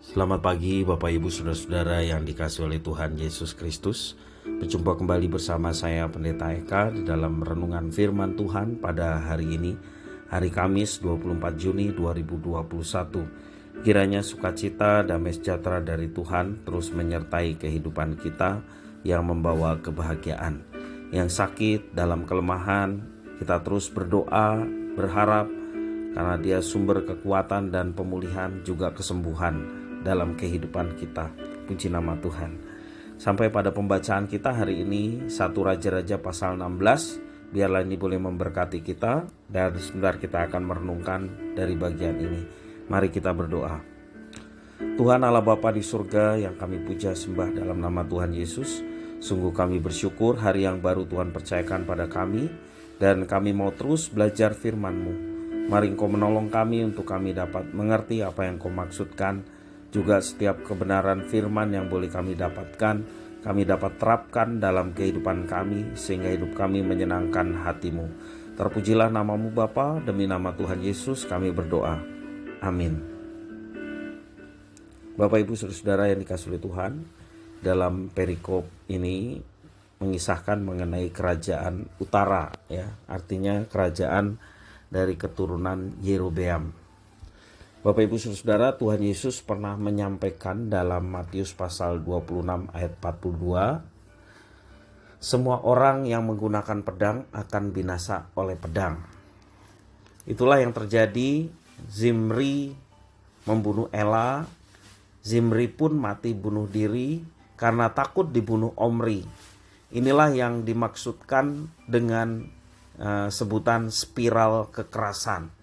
Selamat pagi Bapak Ibu Saudara-saudara yang dikasihi oleh Tuhan Yesus Kristus. Berjumpa kembali bersama saya Pendeta Eka di dalam renungan firman Tuhan pada hari ini, hari Kamis 24 Juni 2021. Kiranya sukacita, damai sejahtera dari Tuhan terus menyertai kehidupan kita yang membawa kebahagiaan. Yang sakit dalam kelemahan, kita terus berdoa, berharap karena Dia sumber kekuatan dan pemulihan juga kesembuhan dalam kehidupan kita. Puji nama Tuhan. Sampai pada pembacaan kita hari ini 1 Raja-Raja pasal 16. Biarlah ini boleh memberkati kita, dan sebentar kita akan merenungkan dari bagian ini. Mari kita berdoa. Tuhan Allah Bapa di surga yang kami puja sembah dalam nama Tuhan Yesus, sungguh kami bersyukur hari yang baru Tuhan percayakan pada kami, dan kami mau terus belajar firman-Mu. Mari Engkau menolong kami untuk kami dapat mengerti apa yang Engkau maksudkan. Juga setiap kebenaran firman yang boleh kami dapatkan, kami dapat terapkan dalam kehidupan kami, sehingga hidup kami menyenangkan hati-Mu. Terpujilah nama-Mu Bapa, demi nama Tuhan Yesus kami berdoa. Amin. Bapak Ibu Saudara yang dikasihi oleh Tuhan, dalam perikop ini mengisahkan mengenai kerajaan utara, ya, artinya kerajaan dari keturunan Yerobeam. Bapak Ibu Saudara, Tuhan Yesus pernah menyampaikan dalam Matius pasal 26 ayat 42, semua orang yang menggunakan pedang akan binasa oleh pedang. Itulah yang terjadi. Zimri membunuh Ela. Zimri pun mati bunuh diri karena takut dibunuh Omri. Inilah yang dimaksudkan dengan sebutan spiral kekerasan,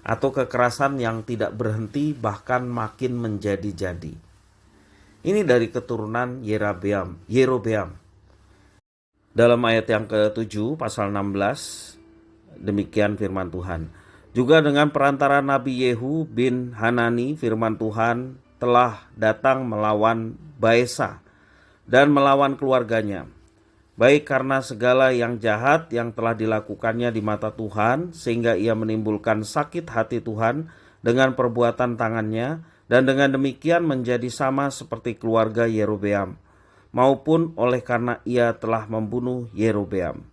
atau kekerasan yang tidak berhenti bahkan makin menjadi-jadi. Ini dari keturunan Yerobeam. Dalam ayat yang ke-7 pasal 16 demikian firman Tuhan. Juga dengan perantara Nabi Yehu bin Hanani firman Tuhan telah datang melawan Baesa dan melawan keluarganya. Baik karena segala yang jahat yang telah dilakukannya di mata Tuhan, sehingga ia menimbulkan sakit hati Tuhan dengan perbuatan tangannya, dan dengan demikian menjadi sama seperti keluarga Yerobeam, maupun oleh karena ia telah membunuh Yerobeam.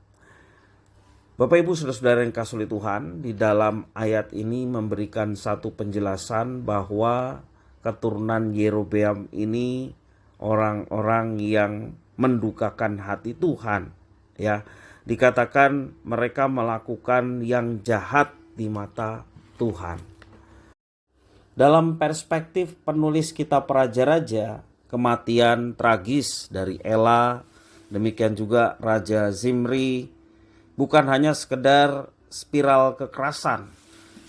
Bapak Ibu Saudara-saudara yang kasih Tuhan, di dalam ayat ini memberikan satu penjelasan bahwa keturunan Yerobeam ini orang-orang yang mendukakan hati Tuhan, ya. Dikatakan mereka melakukan yang jahat di mata Tuhan. Dalam perspektif penulis kitab Raja-Raja, kematian tragis dari Ela, demikian juga Raja Zimri, bukan hanya sekedar spiral kekerasan,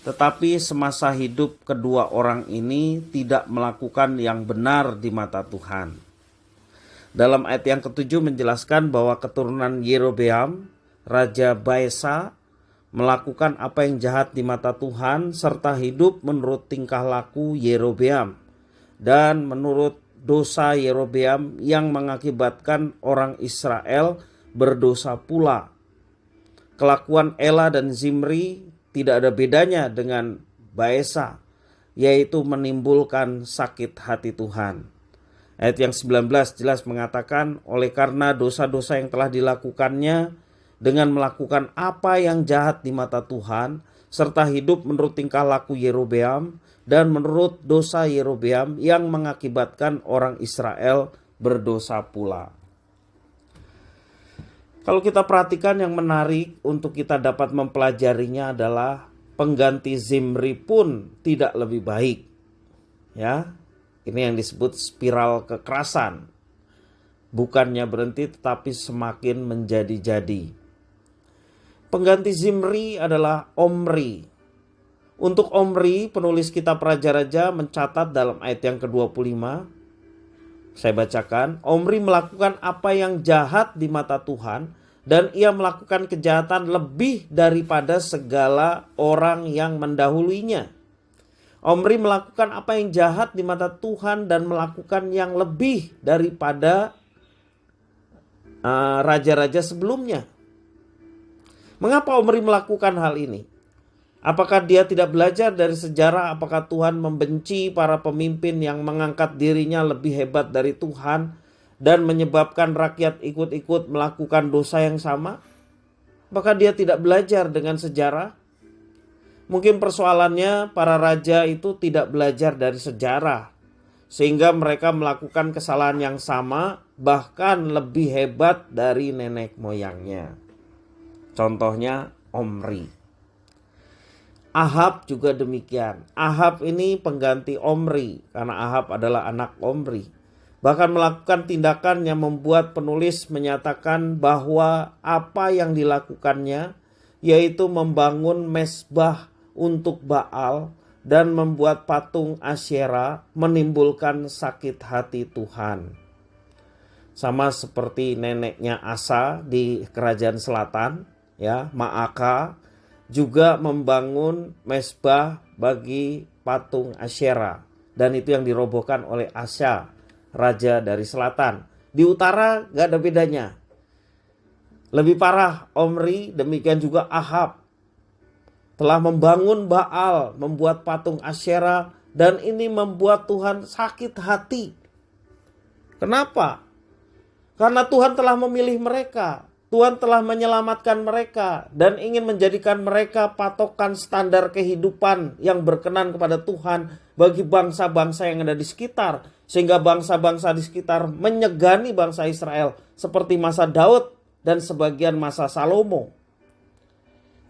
tetapi semasa hidup kedua orang ini tidak melakukan yang benar di mata Tuhan. Dalam ayat yang ke-7 menjelaskan bahwa keturunan Yerobeam, Raja Baesa, melakukan apa yang jahat di mata Tuhan serta hidup menurut tingkah laku Yerobeam dan menurut dosa Yerobeam yang mengakibatkan orang Israel berdosa pula. Kelakuan Ela dan Zimri tidak ada bedanya dengan Baesa, yaitu menimbulkan sakit hati Tuhan. Ayat yang 19 jelas mengatakan, oleh karena dosa-dosa yang telah dilakukannya dengan melakukan apa yang jahat di mata Tuhan, serta hidup menurut tingkah laku Yerobeam dan menurut dosa Yerobeam yang mengakibatkan orang Israel berdosa pula. Kalau kita perhatikan, yang menarik untuk kita dapat mempelajarinya adalah pengganti Zimri pun tidak lebih baik, ya. Ini yang disebut spiral kekerasan. Bukannya berhenti tetapi semakin menjadi-jadi. Pengganti Zimri adalah Omri. Untuk Omri, penulis kitab Raja-Raja mencatat dalam ayat yang ke-25. Saya bacakan, Omri melakukan apa yang jahat di mata Tuhan, dan ia melakukan kejahatan lebih daripada segala orang yang mendahuluinya. Omri melakukan apa yang jahat di mata Tuhan dan melakukan yang lebih daripada raja-raja sebelumnya. Mengapa Omri melakukan hal ini? Apakah dia tidak belajar dari sejarah? Apakah Tuhan membenci para pemimpin yang mengangkat dirinya lebih hebat dari Tuhan dan menyebabkan rakyat ikut-ikut melakukan dosa yang sama? Apakah dia tidak belajar dengan sejarah? Mungkin persoalannya para raja itu tidak belajar dari sejarah, sehingga mereka melakukan kesalahan yang sama, bahkan lebih hebat dari nenek moyangnya. Contohnya Omri. Ahab juga demikian. Ahab ini pengganti Omri karena Ahab adalah anak Omri. Bahkan melakukan tindakan yang membuat penulis menyatakan bahwa apa yang dilakukannya yaitu membangun mezbah untuk Baal dan membuat patung Asyera, menimbulkan sakit hati Tuhan. Sama seperti neneknya Asa di kerajaan selatan, ya, Maaka juga membangun mezbah bagi patung Asyera, dan itu yang dirobohkan oleh Asa, raja dari selatan. Di utara gak ada bedanya. Lebih parah Omri, demikian juga Ahab telah membangun Baal, membuat patung Asyera, dan ini membuat Tuhan sakit hati. Kenapa? Karena Tuhan telah memilih mereka. Tuhan telah menyelamatkan mereka dan ingin menjadikan mereka patokan standar kehidupan yang berkenan kepada Tuhan bagi bangsa-bangsa yang ada di sekitar. Sehingga bangsa-bangsa di sekitar menyegani bangsa Israel seperti masa Daud dan sebagian masa Salomo.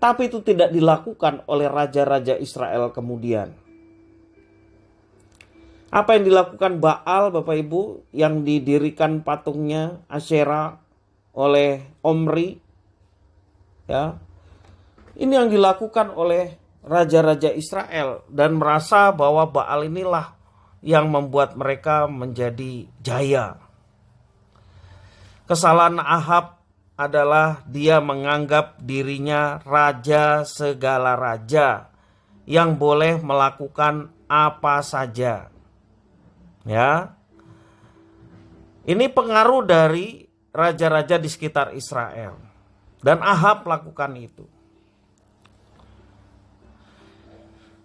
Tapi itu tidak dilakukan oleh raja-raja Israel kemudian. Apa yang dilakukan Baal, Bapak Ibu, yang didirikan patungnya Asyera oleh Omri, ya, ini yang dilakukan oleh raja-raja Israel dan merasa bahwa Baal inilah yang membuat mereka menjadi jaya. Kesalahan Ahab adalah dia menganggap dirinya raja segala raja yang boleh melakukan apa saja. Ya. Ini pengaruh dari raja-raja di sekitar Israel. Dan Ahab lakukan itu.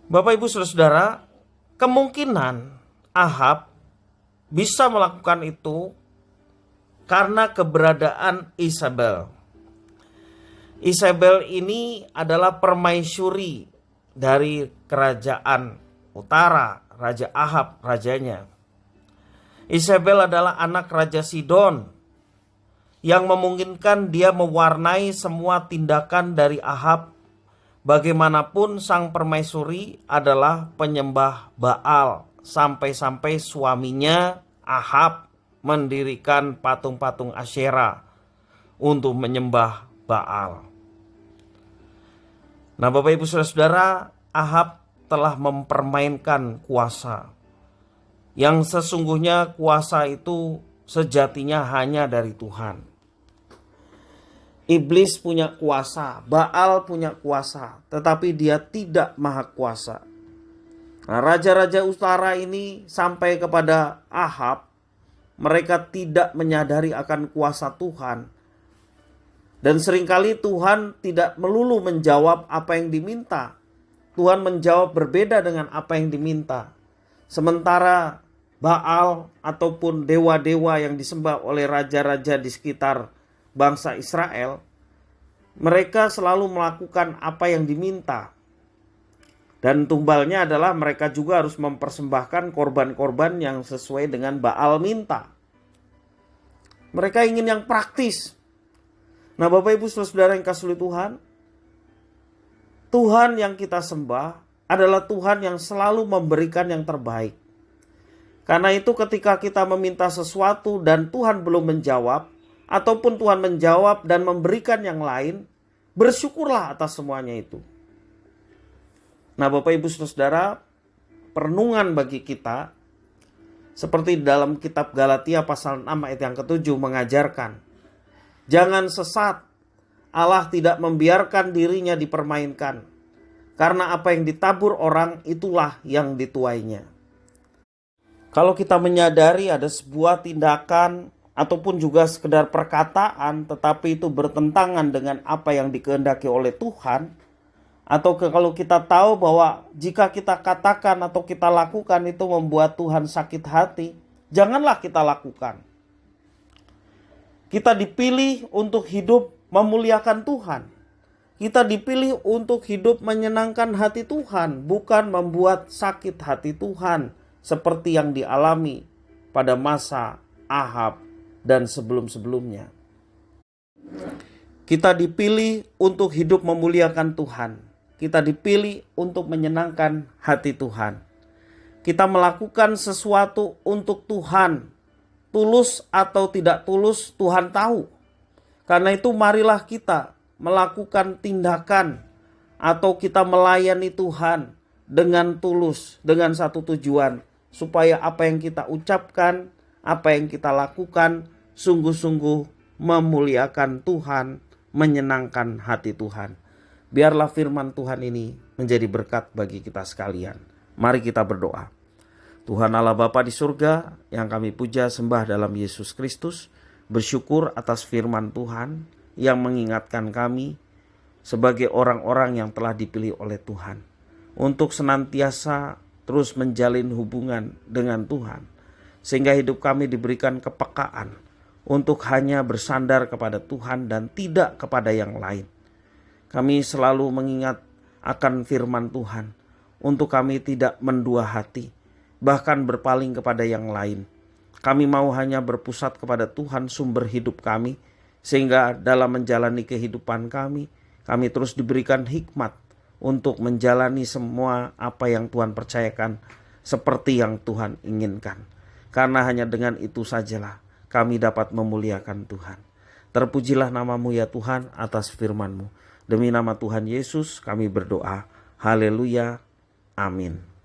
Bapak Ibu Saudara-saudara, kemungkinan Ahab bisa melakukan itu karena keberadaan Isabel. Isabel ini adalah permaisuri dari kerajaan utara, Raja Ahab, rajanya. Isabel adalah anak Raja Sidon yang memungkinkan dia mewarnai semua tindakan dari Ahab. Bagaimanapun sang permaisuri adalah penyembah Baal, sampai-sampai suaminya Ahab mendirikan patung-patung Asyera untuk menyembah Baal. Nah, Bapak Ibu Saudara-saudara, Ahab telah mempermainkan kuasa. Yang sesungguhnya kuasa itu sejatinya hanya dari Tuhan. Iblis punya kuasa, Baal punya kuasa, tetapi dia tidak maha kuasa. Nah, raja-raja utara ini sampai kepada Ahab, mereka tidak menyadari akan kuasa Tuhan. Dan seringkali Tuhan tidak melulu menjawab apa yang diminta. Tuhan menjawab berbeda dengan apa yang diminta. Sementara Baal ataupun dewa-dewa yang disembah oleh raja-raja di sekitar bangsa Israel, mereka selalu melakukan apa yang diminta. Dan tumbalnya adalah mereka juga harus mempersembahkan korban-korban yang sesuai dengan Baal minta. Mereka ingin yang praktis. Nah, Bapak Ibu Saudara yang kasih oleh Tuhan, Tuhan yang kita sembah adalah Tuhan yang selalu memberikan yang terbaik. Karena itu ketika kita meminta sesuatu dan Tuhan belum menjawab, ataupun Tuhan menjawab dan memberikan yang lain, bersyukurlah atas semuanya itu. Nah, Bapak Ibu Saudara, perenungan bagi kita seperti dalam kitab Galatia pasal 6 ayat yang ke-7 mengajarkan, jangan sesat, Allah tidak membiarkan dirinya dipermainkan, karena apa yang ditabur orang itulah yang dituainya. Kalau kita menyadari ada sebuah tindakan ataupun juga sekedar perkataan, tetapi itu bertentangan dengan apa yang dikehendaki oleh Tuhan, kalau kita tahu bahwa jika kita katakan atau kita lakukan itu membuat Tuhan sakit hati, janganlah kita lakukan. Kita dipilih untuk hidup memuliakan Tuhan. Kita dipilih untuk hidup menyenangkan hati Tuhan, bukan membuat sakit hati Tuhan seperti yang dialami pada masa Ahab dan sebelum-sebelumnya. Kita dipilih untuk hidup memuliakan Tuhan. Kita dipilih untuk menyenangkan hati Tuhan. Kita melakukan sesuatu untuk Tuhan. Tulus atau tidak tulus, Tuhan tahu. Karena itu marilah kita melakukan tindakan atau kita melayani Tuhan dengan tulus, dengan satu tujuan. Supaya apa yang kita ucapkan, apa yang kita lakukan, sungguh-sungguh memuliakan Tuhan, menyenangkan hati Tuhan. Biarlah firman Tuhan ini menjadi berkat bagi kita sekalian. Mari kita berdoa. Tuhan Allah Bapa di surga, yang kami puja sembah dalam Yesus Kristus, bersyukur atas firman Tuhan yang mengingatkan kami sebagai orang-orang yang telah dipilih oleh Tuhan untuk senantiasa terus menjalin hubungan dengan Tuhan, sehingga hidup kami diberikan kepekaan untuk hanya bersandar kepada Tuhan dan tidak kepada yang lain. Kami selalu mengingat akan firman Tuhan untuk kami tidak mendua hati, bahkan berpaling kepada yang lain. Kami mau hanya berpusat kepada Tuhan sumber hidup kami, sehingga dalam menjalani kehidupan kami terus diberikan hikmat untuk menjalani semua apa yang Tuhan percayakan seperti yang Tuhan inginkan. Karena hanya dengan itu sajalah kami dapat memuliakan Tuhan. Terpujilah nama-Mu ya Tuhan atas firman-Mu. Demi nama Tuhan Yesus kami berdoa. Haleluya. Amin.